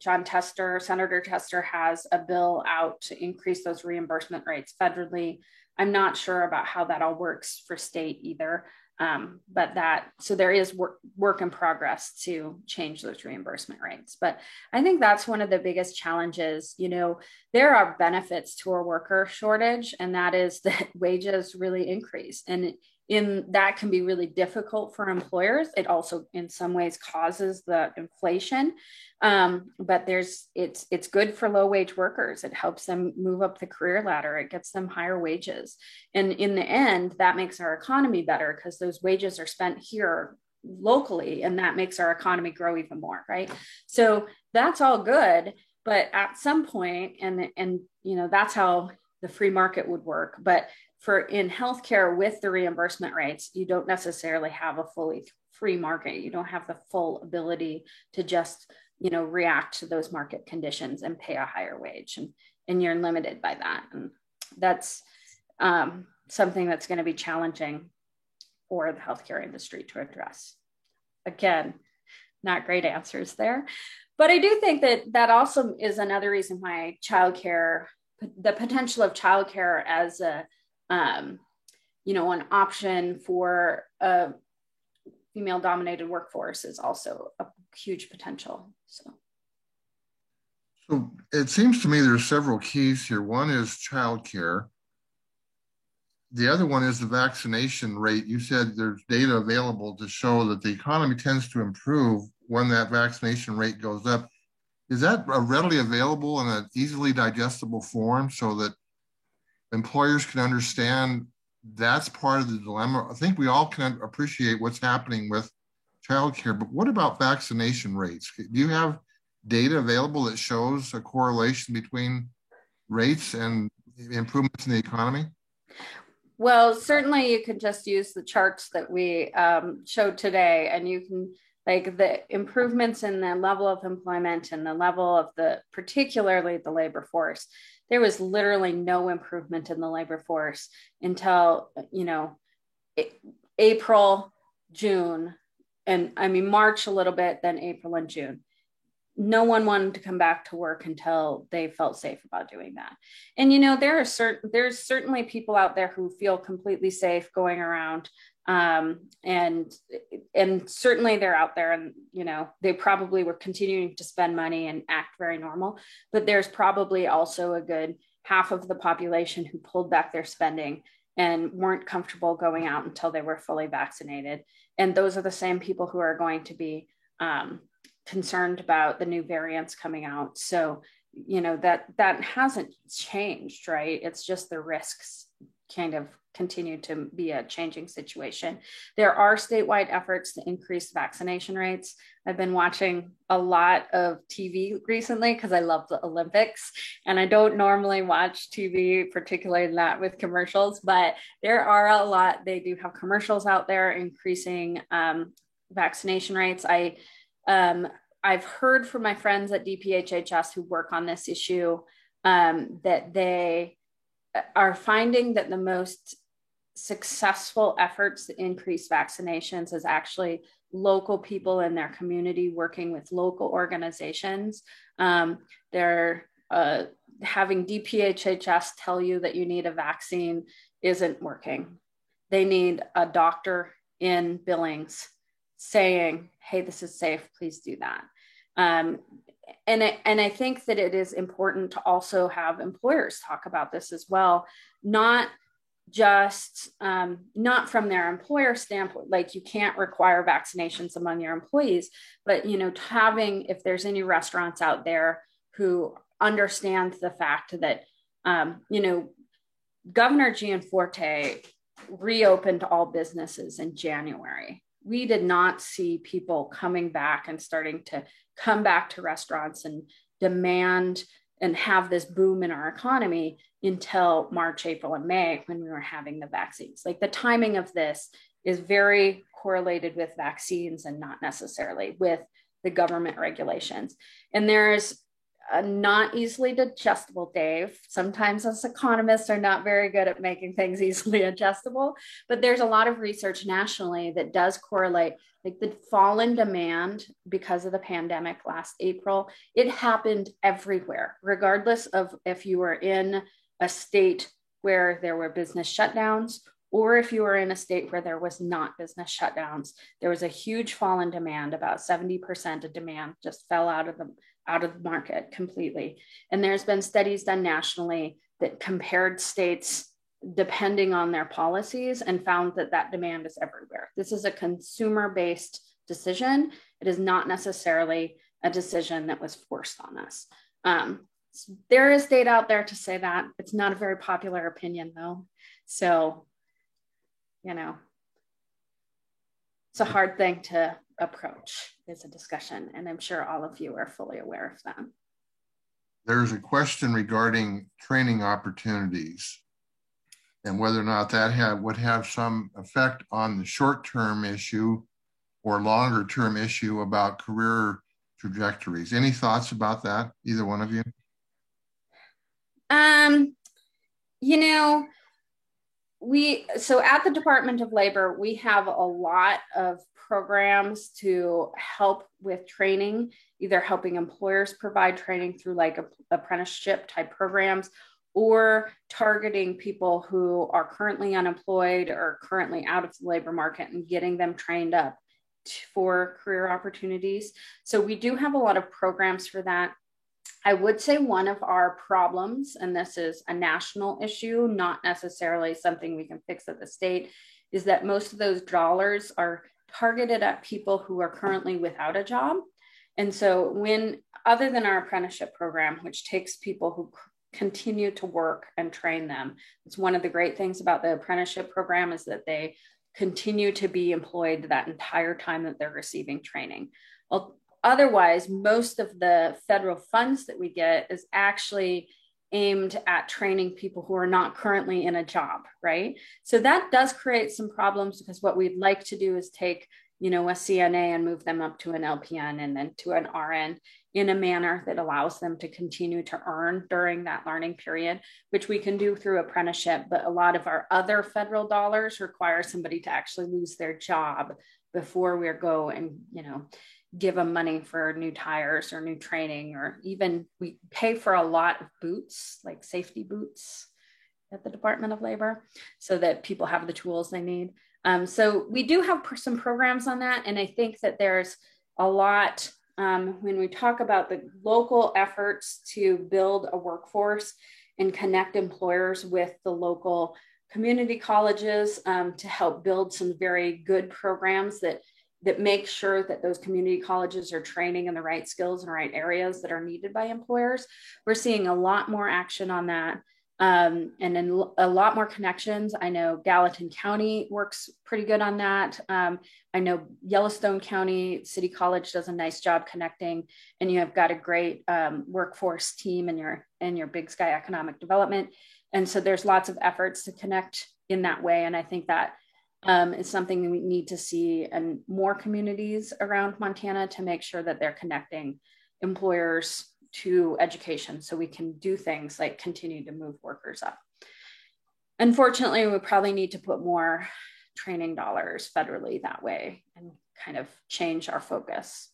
Senator Tester has a bill out to increase those reimbursement rates federally. I'm not sure about how that all works for state either. So there is work in progress to change those reimbursement rates. But I think that's one of the biggest challenges. There are benefits to a worker shortage, and that is that wages really increase. And that can be really difficult for employers. It also in some ways causes the inflation. But it's good for low wage workers. It helps them move up the career ladder. It gets them higher wages. And in the end, that makes our economy better because those wages are spent here locally, and that makes our economy grow even more, right? So that's all good. But at some point, and that's how the free market would work. But in healthcare with the reimbursement rates, you don't necessarily have a fully free market. You don't have the full ability to just, react to those market conditions and pay a higher wage. And you're limited by that. And that's something that's going to be challenging for the healthcare industry to address. Again, not great answers there. But I do think that also is another reason why childcare, the potential of childcare as an option for a female-dominated workforce is also a huge potential. So it seems to me there's several keys here. One is childcare. The other one is the vaccination rate. You said there's data available to show that the economy tends to improve when that vaccination rate goes up. Is that readily available in an easily digestible form so that employers can understand that's part of the dilemma? I think we all can appreciate what's happening with childcare, but what about vaccination rates? Do you have data available that shows a correlation between rates and improvements in the economy? Well, certainly you can just use the charts that we showed today, and you can, like, the improvements in the level of employment and the level of particularly the labor force. There was literally no improvement in the labor force until, April, June, and March a little bit, then April and June. No one wanted to come back to work until they felt safe about doing that. And, there's certainly people out there who feel completely safe going around. And certainly they're out there and, they probably were continuing to spend money and act very normal, but there's probably also a good half of the population who pulled back their spending and weren't comfortable going out until they were fully vaccinated. And those are the same people who are going to be concerned about the new variants coming out. So, that hasn't changed, right? It's just the risks kind of continue to be a changing situation. There are statewide efforts to increase vaccination rates. I've been watching a lot of TV recently because I love the Olympics, and I don't normally watch TV, particularly not with commercials, but there are a lot. They do have commercials out there increasing vaccination rates. I've heard from my friends at DPHHS who work on this issue that they are finding that the most successful efforts to increase vaccinations is actually local people in their community working with local organizations. They're having DPHHS tell you that you need a vaccine isn't working. They need a doctor in Billings saying, hey, this is safe, please do that. And I think that it is important to also have employers talk about this as well, not just not from their employer standpoint, like you can't require vaccinations among your employees, but having, if there's any restaurants out there who understand the fact that Governor Gianforte reopened all businesses in January. We did not see people coming back and starting to come back to restaurants and demand and have this boom in our economy until March, April, and May when we were having the vaccines. Like the timing of this is very correlated with vaccines and not necessarily with the government regulations. And there's a not easily digestible, Dave. Sometimes us economists are not very good at making things easily adjustable, but there's a lot of research nationally that does correlate, like the fall in demand because of the pandemic last April. It happened everywhere, regardless of if you were in a state where there were business shutdowns or if you were in a state where there was not business shutdowns, there was a huge fall in demand. About 70% of demand just fell out of the market completely. And there's been studies done nationally that compared states depending on their policies and found that that demand is everywhere. This is a consumer-based decision. It is not necessarily a decision that was forced on us. There is data out there to say that. It's not a very popular opinion though. So, you know, it's a hard thing to approach as a discussion. And I'm sure all of you are fully aware of that. There's a question regarding training opportunities and whether or not that would have some effect on the short-term issue or longer-term issue about career trajectories. Any thoughts about that, either one of you? You know, so at the Department of Labor, we have a lot of programs to help with training, either helping employers provide training through like apprenticeship type programs, or targeting people who are currently unemployed or currently out of the labor market and getting them trained up for career opportunities. So we do have a lot of programs for that. I would say one of our problems, and this is a national issue, not necessarily something we can fix at the state, is that most of those dollars are targeted at people who are currently without a job. And so other than our apprenticeship program, which takes people who continue to work and train them, it's one of the great things about the apprenticeship program is that they continue to be employed that entire time that they're receiving training. Well, otherwise, most of the federal funds that we get is actually aimed at training people who are not currently in a job, right? So that does create some problems because what we'd like to do is take, you know, a CNA and move them up to an LPN and then to an RN in a manner that allows them to continue to earn during that learning period, which we can do through apprenticeship. But a lot of our other federal dollars require somebody to actually lose their job before we go and, you know, give them money for new tires or new training, or even we pay for a lot of boots, like safety boots at the Department of Labor, so that people have the tools they need. So we do have some programs on that. And I think that there's a lot when we talk about the local efforts to build a workforce and connect employers with the local community colleges to help build some very good programs that make sure that those community colleges are training in the right skills and right areas that are needed by employers. We're seeing a lot more action on that. And then a lot more connections. I know Gallatin County works pretty good on that. I know Yellowstone County City College does a nice job connecting, and you have got a great workforce team in your Big Sky Economic Development. And so there's lots of efforts to connect in that way. And I think that is something that we need to see in more communities around Montana to make sure that they're connecting employers to education so we can do things like continue to move workers up. Unfortunately, we probably need to put more training dollars federally that way and kind of change our focus,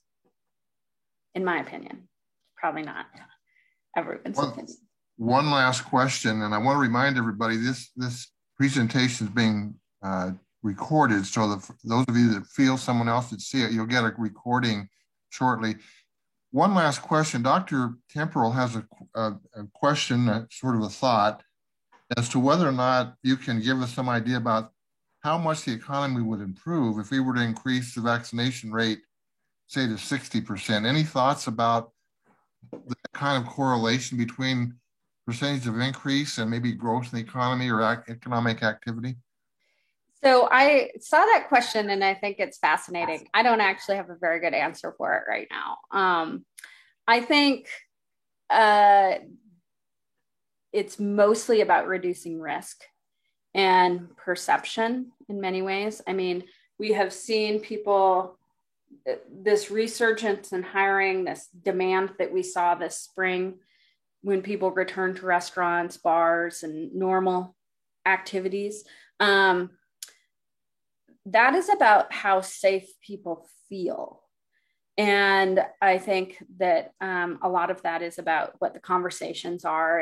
in my opinion. Probably not everyone's opinion. One last question, and I want to remind everybody this presentation is being recorded, so those of you that feel someone else should see it, you'll get a recording shortly. One last question. Dr. Temporal has a question, sort of a thought, as to whether or not you can give us some idea about how much the economy would improve if we were to increase the vaccination rate, say, to 60%. Any thoughts about the kind of correlation between percentage of increase and maybe growth in the economy or economic activity? So I saw that question and I think it's fascinating. I don't actually have a very good answer for it right now. I think it's mostly about reducing risk and perception in many ways. I mean, we have seen people, this resurgence in hiring, this demand that we saw this spring when people returned to restaurants, bars, and normal activities. That is about how safe people feel. And I think that a lot of that is about what the conversations are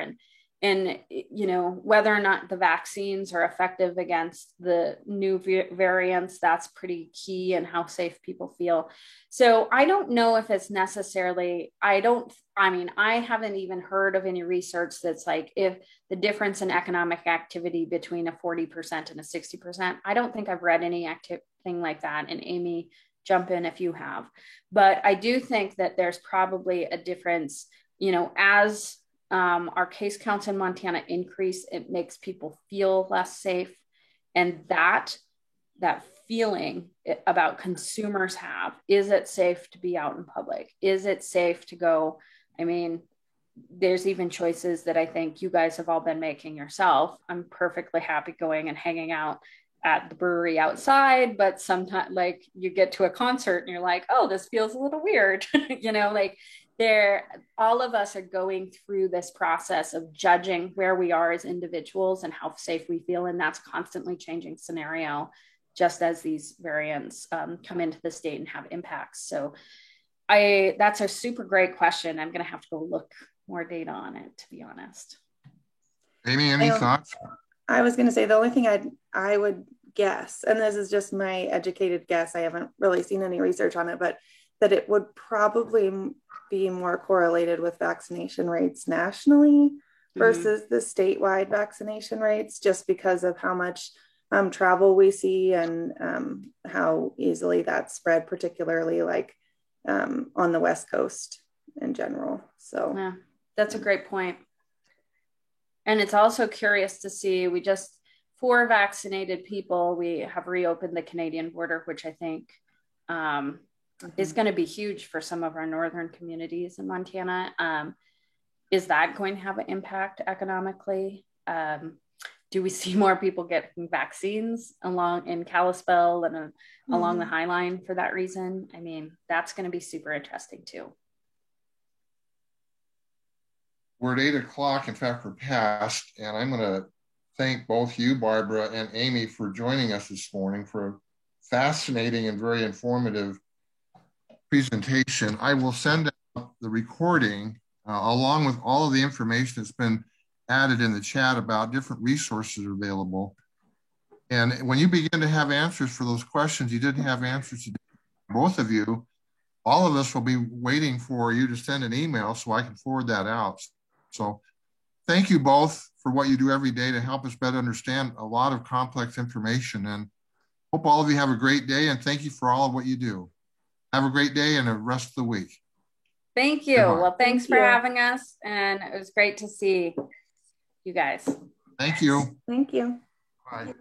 and, you know, whether or not the vaccines are effective against the new variants, that's pretty key, and how safe people feel. So I don't know if it's necessarily, I mean, I haven't even heard of any research that's like, if the difference in economic activity between a 40% and a 60%, I don't think I've read any thing like that. And Amy, jump in if you have. But I do think that there's probably a difference, you know, as our case counts in Montana increase, it makes people feel less safe. And that feeling about consumers have, is it safe to be out in public? Is it safe to go? I mean, there's even choices that I think you guys have all been making yourself. I'm perfectly happy going and hanging out at the brewery outside, but sometimes like you get to a concert and you're like, oh, this feels a little weird. You know, like all of us are going through this process of judging where we are as individuals and how safe we feel. And that's constantly changing scenario, just as these variants come into the state and have impacts. So that's a super great question. I'm going to have to go look more data on it, to be honest. Amy, any thoughts? I was going to say, the only thing I would guess, and this is just my educated guess, I haven't really seen any research on it, but that it would probably be more correlated with vaccination rates nationally versus the statewide vaccination rates, just because of how much travel we see and how easily that's spread, particularly like on the West Coast in general. So yeah, that's a great point. And it's also curious to see, for vaccinated people, we have reopened the Canadian border, which I think is going to be huge for some of our northern communities in Montana. Is that going to have an impact economically? Do we see more people getting vaccines along in Kalispell and along the High Line for that reason? I mean, that's going to be super interesting too. We're at 8 o'clock. In fact, we're past, and I'm going to thank both you, Barbara, and Amy, for joining us this morning for a fascinating and very informative presentation. I will send out the recording along with all of the information that's been added in the chat about different resources available. And when you begin to have answers for those questions you didn't have answers to, both of you, all of us will be waiting for you to send an email so I can forward that out. So thank you both for what you do every day to help us better understand a lot of complex information, and hope all of you have a great day, and thank you for all of what you do. Have a great day and the rest of the week. Thank you. Goodbye. Well, thanks for having us, and it was great to see you guys. Thank you. Thank you. Bye.